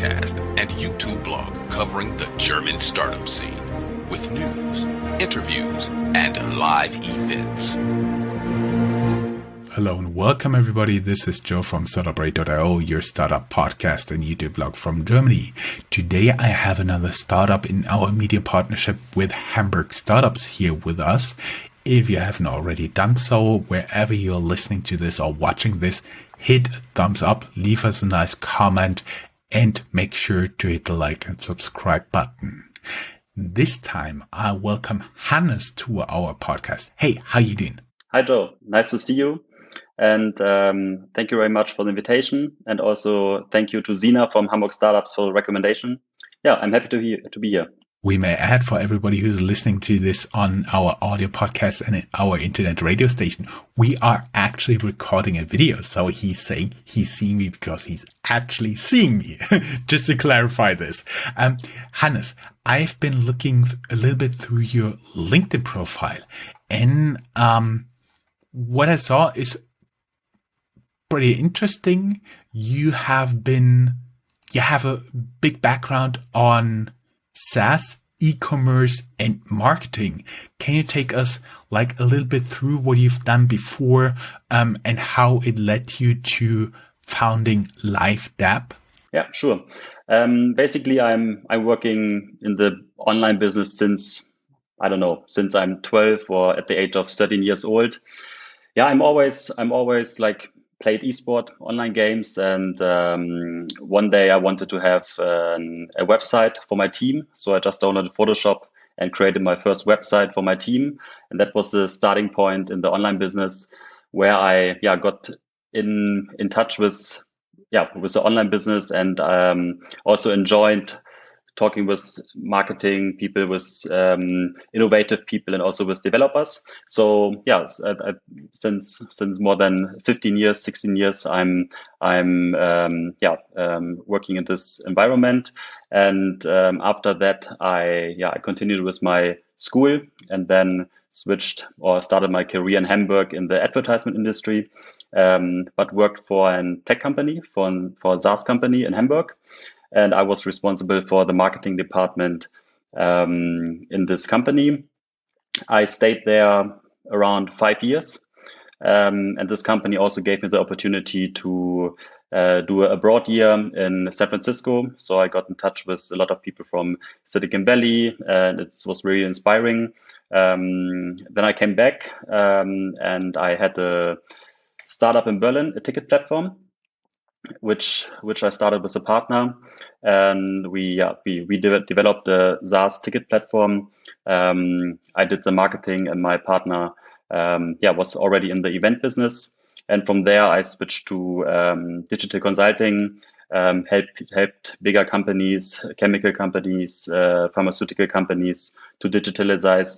podcast and YouTube blog covering the German startup scene with news, interviews, and live events. Hello and welcome everybody. This is Joe from Startuprad.io, your startup podcast and YouTube blog from Germany. Today I have another startup in our media partnership with Hamburg Startups here with us. If you haven't already done so, wherever you're listening to this or watching this, hit a thumbs up, leave us a nice comment, and make sure to hit the like and subscribe button. This time I welcome Hannes to our podcast. Hey, how you doing? Hi Joe, nice to see you. And thank you very much for the invitation. And also thank you to Zina from Hamburg Startups for the recommendation. Yeah, I'm happy to be here. We may add for everybody who's listening to this on our audio podcast and our internet radio station, we are actually recording a video. So he's saying he's seeing me because he's actually seeing me. Just to clarify this. Hannes, I've been looking a little bit through your LinkedIn profile, and what I saw is pretty interesting. You have a big background on SaaS, e-commerce, and marketing. Can you take us like a little bit through what you've done before and how it led you to founding LIVEDAB? Yeah, sure. Basically, I'm working in the online business since I'm 12 or at the age of 13 years old. Yeah, I'm always like played esport online games, and one day I wanted to have a website for my team, so I just downloaded Photoshop and created my first website for my team, and that was the starting point in the online business, where I got in touch with the online business, and also enjoyed talking with marketing people, with innovative people, and also with developers. So since more than 15 years, 16 years, I'm working in this environment. And after that, I continued with my school, and then started my career in Hamburg in the advertisement industry, but worked for a tech company, for a SaaS company in Hamburg. And I was responsible for the marketing department in this company. I stayed there around 5 years. And this company also gave me the opportunity to do a abroad year in San Francisco. So I got in touch with a lot of people from Silicon Valley, and it was really inspiring. Then I came back and I had a startup in Berlin, a ticket platform, which I started with a partner, and we developed a SaaS ticket platform. I did the marketing, and my partner was already in the event business. And from there, I switched to digital consulting, helped bigger companies, chemical companies, pharmaceutical companies to digitalize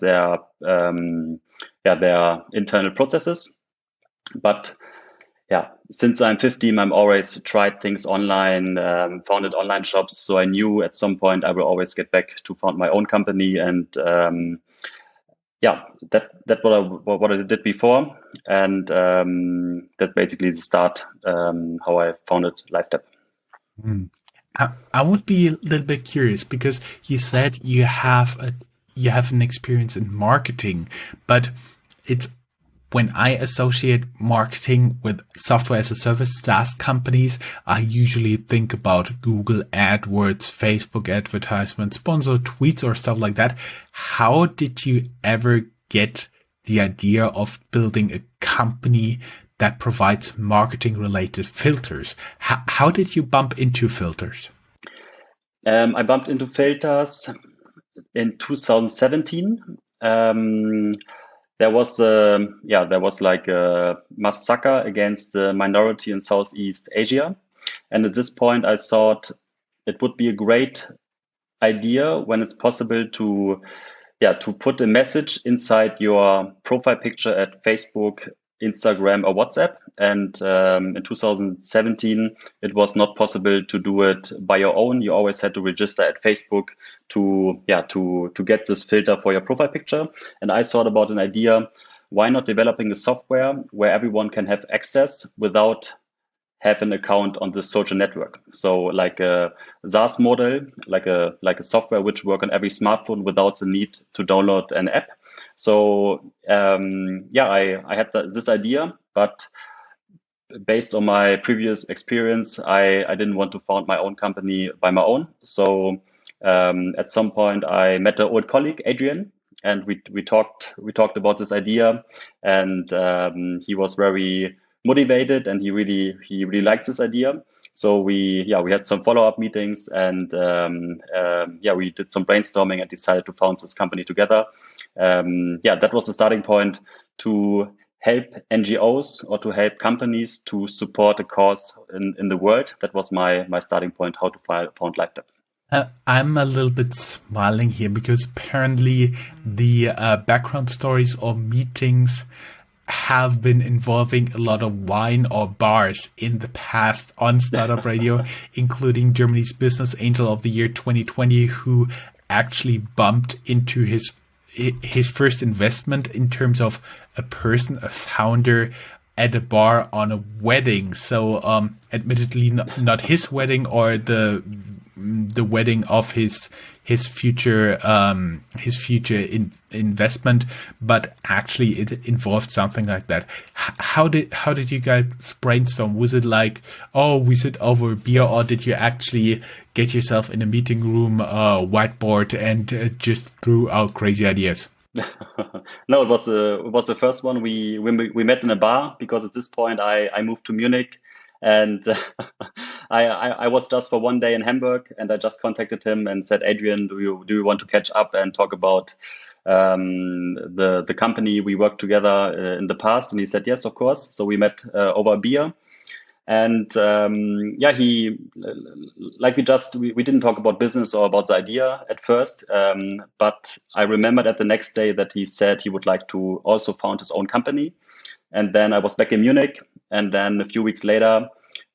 their internal processes. But since I'm 15, I'm always tried things online, founded online shops. So I knew at some point I will always get back to found my own company, and that's what I did before, and that basically the start how I founded LIVEDAB. I would be a little bit curious, because you said you have an experience in marketing, but it's when I associate marketing with software as a service SaaS companies, I usually think about Google AdWords, Facebook advertisements, sponsored tweets, or stuff like that. How did you ever get the idea of building a company that provides marketing related filters? How did you bump into filters? I bumped into filters in 2017. There was like a massacre against the minority in Southeast Asia. And at this point, I thought it would be a great idea when it's possible to put a message inside your profile picture at Facebook, Instagram, or WhatsApp. And in 2017, it was not possible to do it by your own. You always had to register at Facebook to get this filter for your profile picture. And I thought about an idea: why not developing a software where everyone can have access without have an account on the social network. So like a SaaS model, like a software which work on every smartphone without the need to download an app. So I had this idea, but based on my previous experience, I didn't want to found my own company by my own. So at some point, I met an old colleague, Adrian, and we talked about this idea, and he was very motivated, and he really liked this idea. So we had some follow-up meetings, and we did some brainstorming and decided to found this company together. That was the starting point to help NGOs or to help companies to support a cause in the world. That was my starting point, how to found LiveDAB. I'm a little bit smiling here because apparently the background stories or meetings have been involving a lot of wine or bars in the past on Startup Radio, including Germany's Business Angel of the Year 2020, who actually bumped into his first investment in terms of a founder at a bar on a wedding. So, admittedly, not his wedding or the wedding of his future investment, but actually it involved something like that. How did you guys brainstorm? Was it like, oh, we sit over a beer, or did you actually get yourself in a meeting room, whiteboard, and just threw out crazy ideas? No, it was the first one. We met in a bar because at this point I moved to Munich. And I was just for one day in Hamburg, and I just contacted him and said, Adrian, do you want to catch up and talk about the company we worked together in the past? And he said, yes, of course. So we met over a beer. And we didn't talk about business or about the idea at first. But I remembered at the next day that he said he would like to also found his own company. And then I was back in Munich, and then a few weeks later,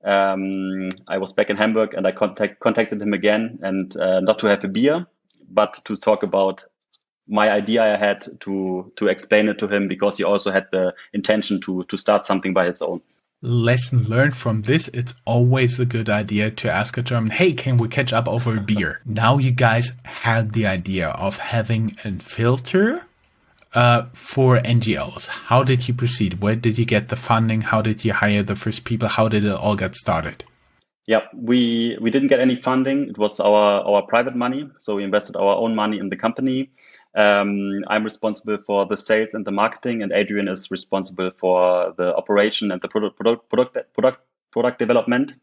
I was back in Hamburg, and I contacted him again, and not to have a beer, but to talk about my idea I had to explain it to him, because he also had the intention to start something by his own. Lesson learned from this: it's always a good idea to ask a German, hey, can we catch up over a beer? Now you guys had the idea of having a filter for NGOs. How did you proceed? Where did you get the funding? How did you hire the first people? How did it all get started? Yeah, we didn't get any funding. It was our private money. So we invested our own money in the company. I'm responsible for the sales and the marketing, and Adrian is responsible for the operation and the product development.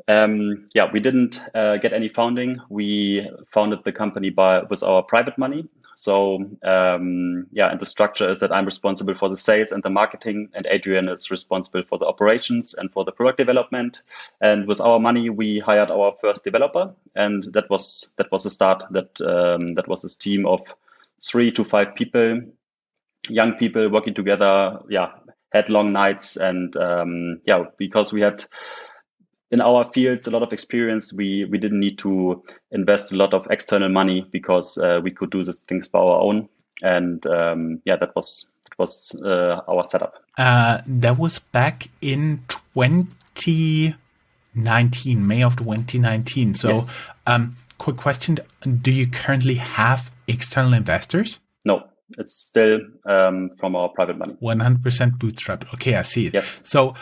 We didn't get any funding. We founded the company with our private money. So and the structure is that I'm responsible for the sales and the marketing, and Adrian is responsible for the operations and for the product development. And with our money, we hired our first developer, and that was the start. That was this team of 3 to 5 people, young people working together. Had long nights, and because we had in our fields a lot of experience, we didn't need to invest a lot of external money, because we could do these things by our own. And that was our setup. That was back in 2019, May of 2019. So, yes. Quick question: do you currently have external investors? No. It's still from our private money. 100% bootstrap. Okay, I see it. Yes. So,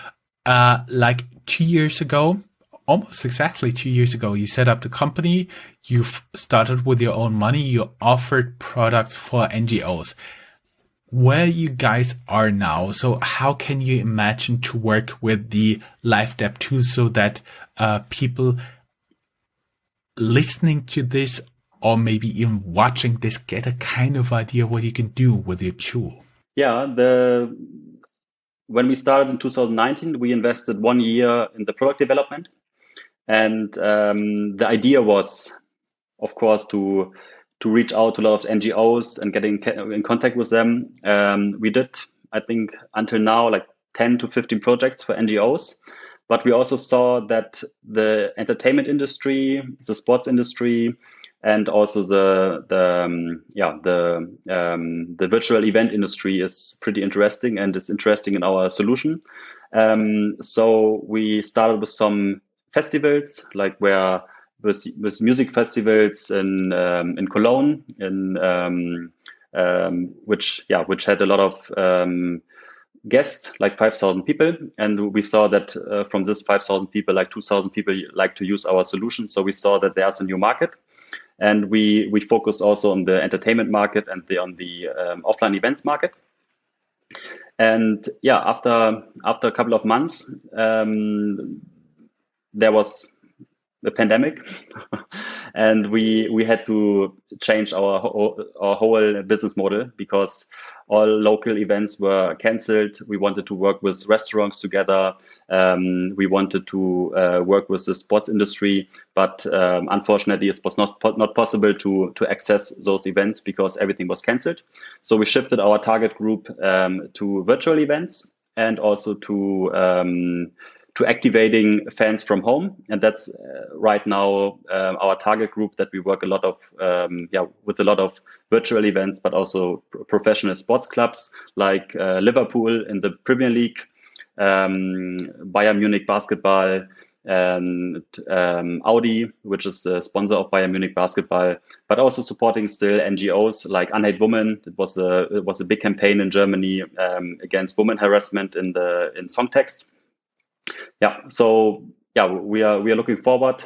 like 2 years ago, almost exactly 2 years ago, you set up the company, you've started with your own money, you offered products for NGOs. Where you guys are now, so how can you imagine to work with the LiveDAB tool so that people listening to this, or maybe even watching this, get a kind of idea what you can do with your tool? Yeah, when we started in 2019, we invested 1 year in the product development. And the idea was, of course, to reach out to a lot of NGOs and get in contact with them. We did, I think, until now, like 10 to 15 projects for NGOs. But we also saw that the entertainment industry, the sports industry, and also the virtual event industry is pretty interesting and is interesting in our solution. So we started with some festivals, like with music festivals in Cologne, which had a lot of guests, like 5,000 people, and we saw that from this 5,000 people, like 2,000 people like to use our solution. So we saw that there's a new market, and we focused also on the entertainment market and on the offline events market. And yeah, after a couple of months, there was the pandemic, and we had to change our whole business model because all local events were cancelled. We wanted to work with restaurants together. We wanted to work with the sports industry, but unfortunately, it was not possible to access those events because everything was cancelled. So we shifted our target group to virtual events and also to activating fans from home, and that's right now our target group that we work a lot of with a lot of virtual events, but also professional sports clubs like Liverpool in the Premier League, Bayern Munich basketball, and Audi, which is the sponsor of Bayern Munich basketball, but also supporting still NGOs like Unhate Women. It was a big campaign in Germany against women harassment in songtext. Yeah, so yeah, we are looking forward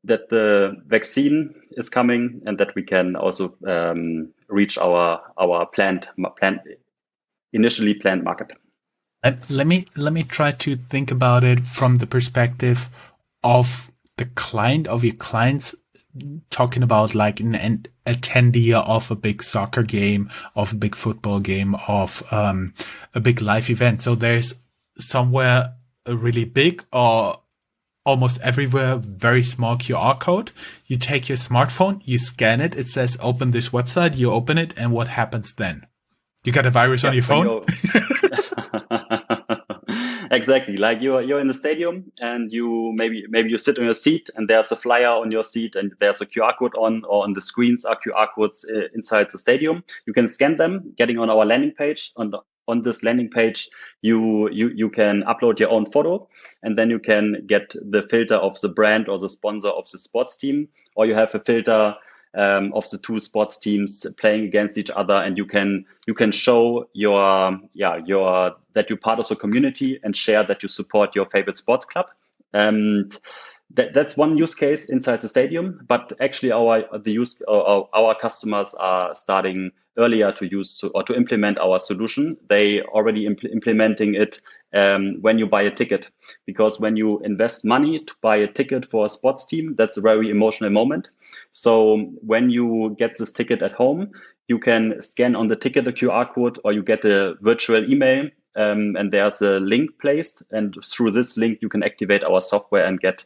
that the vaccine is coming and that we can also reach our initially planned market. Let me try to think about it from the perspective of the client, of your clients, talking about like an attendee of a big soccer game, of a big football game, of a big live event. So there's somewhere a really big or almost everywhere very small QR code. You take your smartphone, you scan it, it says open this website, you open it, and what happens then? You got a virus on your phone? Exactly. Like you're in the stadium and maybe you sit on your seat and there's a flyer on your seat and there's a QR code or on the screens are QR codes inside the stadium. You can scan them, getting on our landing page. On this landing page, you can upload your own photo, and then you can get the filter of the brand or the sponsor of the sports team, or you have a filter of the two sports teams playing against each other, and you can show that you're part of the community and share that you support your favorite sports club. And that's one use case inside the stadium, but actually our customers are starting earlier to use or to implement our solution. They already implementing it when you buy a ticket, because when you invest money to buy a ticket for a sports team, that's a very emotional moment. So when you get this ticket at home, you can scan on the ticket a QR code, or you get a virtual email, and there's a link placed, and through this link you can activate our software and get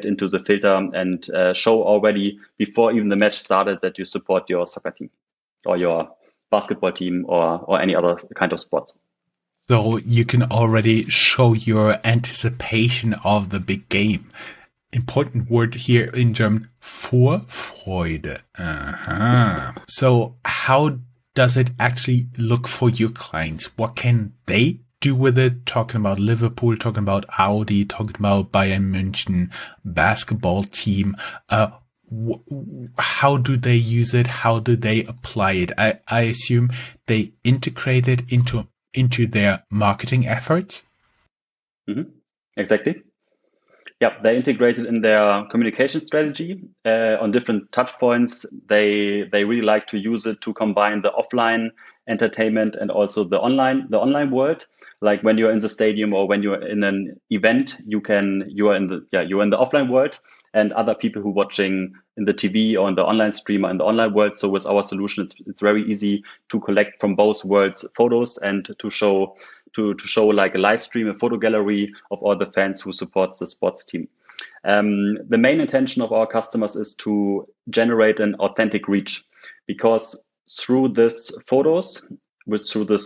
into the filter and show already before even the match started that you support your soccer team or your basketball team or any other kind of sports. So you can already show your anticipation of the big game. Important word here in German, Vorfreude. So how does it actually look for your clients? What can they do with it? Talking about Liverpool, talking about Audi, talking about Bayern München basketball team. How do they use it? How do they apply it? I assume they integrate it into their marketing efforts. Mm-hmm. Exactly. Yeah, they integrate it in their communication strategy on different touch points. They really like to use it to combine the offline entertainment and also the online world. Like when you're in the stadium or when you're in an event, you're in the offline world, and other people who are watching in the TV or in the online streamer in the online world. So with our solution, it's very easy to collect from both worlds photos and to show like a live stream, a photo gallery of all the fans who supports the sports team. The main intention of our customers is to generate an authentic reach, because through this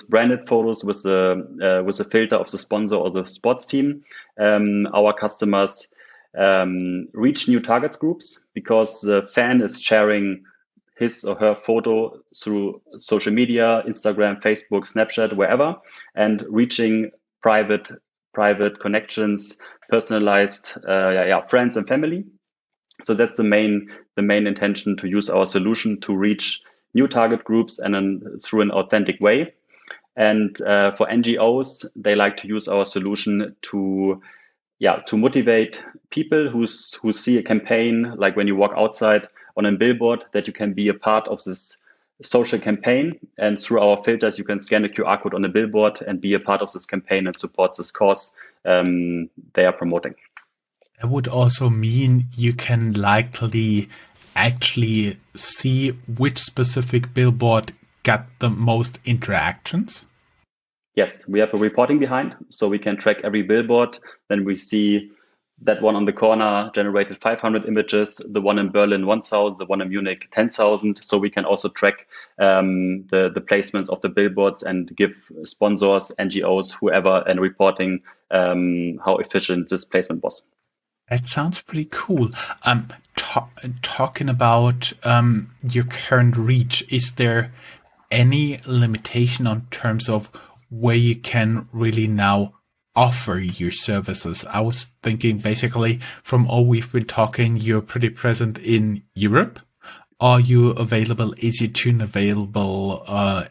branded photos with the filter of the sponsor or the sports team, our customers reach new targets groups, because the fan is sharing his or her photo through social media, Instagram, Facebook, Snapchat, wherever, and reaching private connections, personalized friends and family. So that's the main intention, to use our solution to reach new target groups, and then through an authentic way. And for NGOs, they like to use our solution to motivate people who see a campaign, like when you walk outside on a billboard, that you can be a part of this social campaign. And through our filters, you can scan a QR code on a billboard and be a part of this campaign and support this cause they are promoting. That would also mean you can likely actually see which specific billboard got the most interactions. Yes, we have a reporting behind, so we can track every billboard. Then we see that one on the corner generated 500 images, the one in Berlin 1,000, the one in Munich 10,000. So we can also track the placements of the billboards and give sponsors, NGOs, whoever, and reporting how efficient this placement was. That sounds pretty cool. Talking about your current reach, is there any limitation on terms of where you can really now offer your services? I was thinking, basically, from all we've been talking, you're pretty present in Europe. Are you available? Is your tune available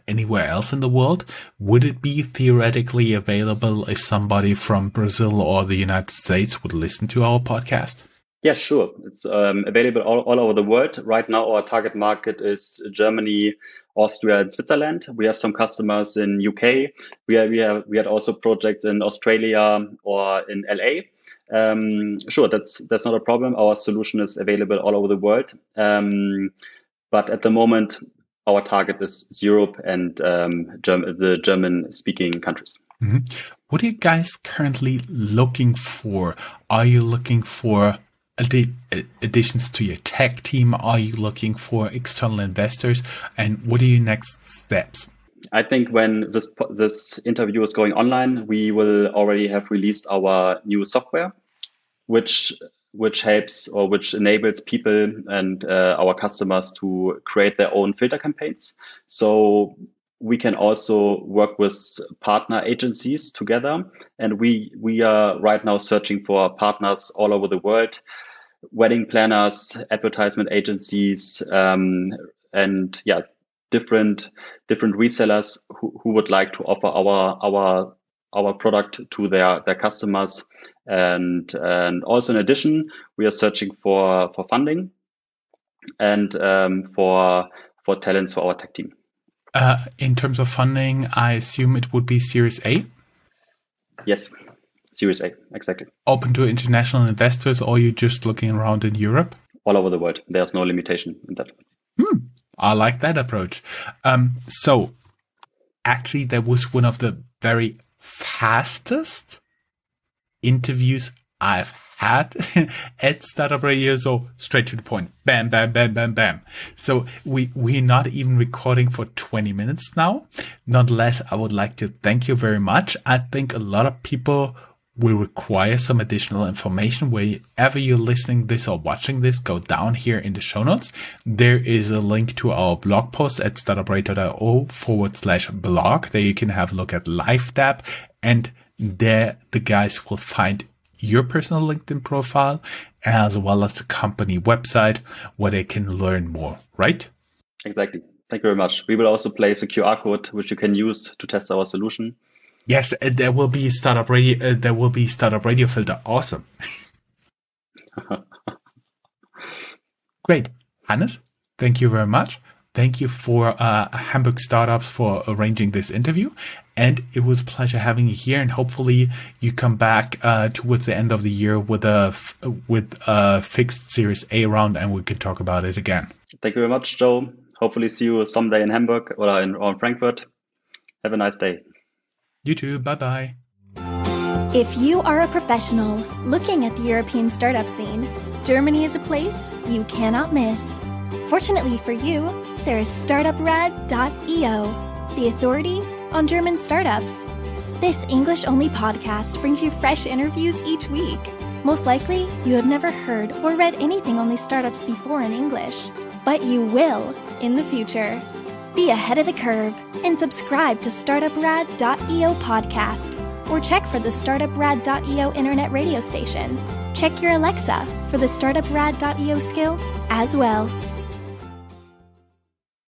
anywhere else in the world? Would it be theoretically available if somebody from Brazil or the United States would listen to our podcast? Yeah, sure. It's available all over the world. Right now, our target market is Germany, Austria, and Switzerland. We have some customers in UK. We had also projects in Australia or in LA. Sure, that's not a problem. Our solution is available all over the world. But at the moment, our target is Europe and the German-speaking countries. Mm-hmm. What are you guys currently looking for? Are you looking for additions to your tech team? Are you looking for external investors? And what are your next steps? I think when this interview is going online, we will already have released our new software, which helps, or which enables people and our customers to create their own filter campaigns. So we can also work with partner agencies together. And we are right now searching for partners all over the world, wedding planners, advertisement agencies, and different resellers who would like to offer our product to their customers. And also, in addition, we are searching for funding and for talents for our tech team. In terms of funding, I assume it would be Series A? Yes, Series A, exactly. Open to international investors, or are you just looking around in Europe? All over the world. There's no limitation in that. I like that approach. So actually, that was one of the very fastest interviews I've had at Startuprad.io. So straight to the point. Bam, bam, bam, bam, bam. So we're not even recording for 20 minutes now. Nonetheless, I would like to thank you very much. I think a lot of people will require some additional information. Wherever you're listening this or watching this, go down here in the show notes. There is a link to our blog post at Startuprad.io/blog. There you can have a look at LiveDAB, and there the guys will find your personal LinkedIn profile as well as the company website where they can learn more, right? Exactly. Thank you very much. We will also place a QR code which you can use to test our solution. Yes, there will be Startup Radio. There will be Startup Radio filter. Awesome. Great, Hannes. Thank you very much. Thank you for Hamburg Startups for arranging this interview, and it was a pleasure having you here. And hopefully, you come back towards the end of the year with a fixed Series A round, and we can talk about it again. Thank you very much, Joe. Hopefully, see you someday in Hamburg or in Frankfurt. Have a nice day. You too. Bye-bye. If you are a professional looking at the European startup scene, Germany is a place you cannot miss. Fortunately for you, there is Startuprad.io, the authority on German startups. This English-only podcast brings you fresh interviews each week. Most likely, you have never heard or read anything on these startups before in English, but you will in the future. Be ahead of the curve and subscribe to Startuprad.io podcast, or check for the Startuprad.io internet radio station. Check your Alexa for the Startuprad.io skill as well.